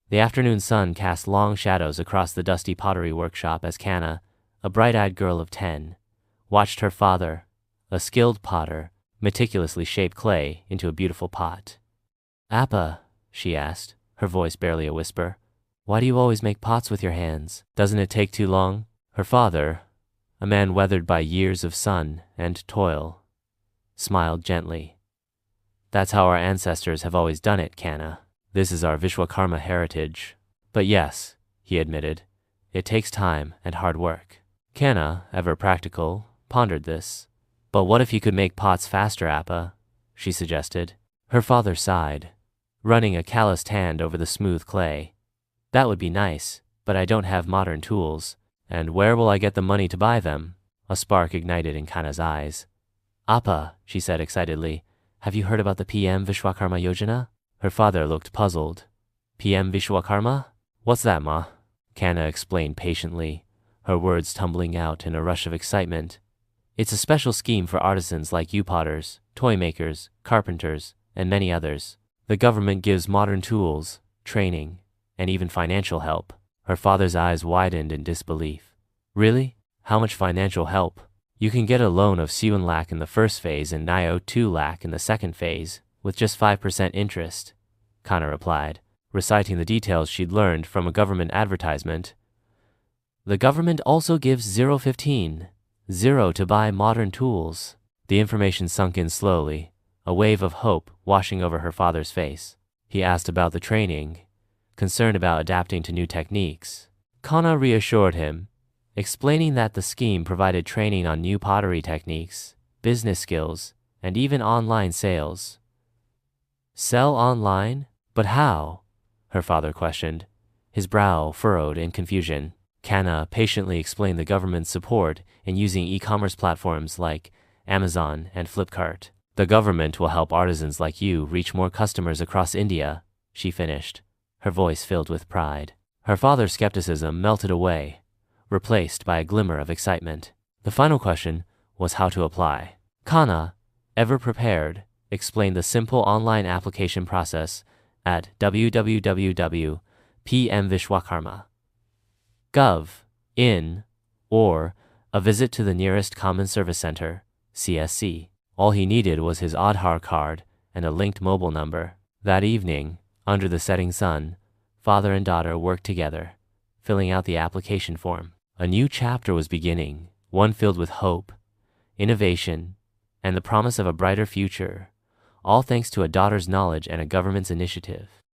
The afternoon sun cast long shadows across the dusty pottery workshop as Kanna, a bright-eyed girl of 10, watched her father, a skilled potter, meticulously shape clay into a beautiful pot. "Appa," she asked, her voice barely a whisper, "why do you always make pots with your hands? Doesn't it take too long?" Her father, a man weathered by years of sun and toil, smiled gently. "That's how our ancestors have always done it, Kanna. This is our Vishwakarma heritage. But yes," he admitted, "it takes time and hard work." Kanna, ever practical, pondered this. "But what if you could make pots faster, Appa?" she suggested. Her father sighed, running a calloused hand over the smooth clay. "That would be nice, but I don't have modern tools. And where will I get the money to buy them?" A spark ignited in Kanna's eyes. "Appa," she said excitedly, "have you heard about the PM Vishwakarma Yojana?" Her father looked puzzled. "PM Vishwakarma? What's that, Ma?" Kanna explained patiently, her words tumbling out in a rush of excitement. "It's a special scheme for artisans like you potters, toy makers, carpenters, and many others. The government gives modern tools, training, and even financial help." Her father's eyes widened in disbelief. "Really? How much financial help?" "You can get a loan of t3l lakh in the first phase and t2 lakh in the second phase, with just 5% interest," Kanna replied, reciting the details she'd learned from a government advertisement. "The government also gives 0.15, zero to buy modern tools." The information sunk in slowly, a wave of hope washing over her father's face. He asked about the training, concerned about adapting to new techniques. Kanna reassured him, explaining that the scheme provided training on new pottery techniques, business skills, and even online sales. "Sell online? But how?" her father questioned, his brow furrowed in confusion. Kanna patiently explained the government's support in using e-commerce platforms like Amazon and Flipkart. "The government will help artisans like you reach more customers across India," she finished, her voice filled with pride. Her father's skepticism melted away, replaced by a glimmer of excitement. The final question was how to apply. Kanna, ever prepared, explained the simple online application process at www.pmvishwakarma.gov.in or a visit to the nearest Common Service Center, CSC. All he needed was his Aadhaar card and a linked mobile number. That evening, under the setting sun, father and daughter worked together, filling out the application form. A new chapter was beginning, one filled with hope, innovation, and the promise of a brighter future, all thanks to a daughter's knowledge and a government's initiative.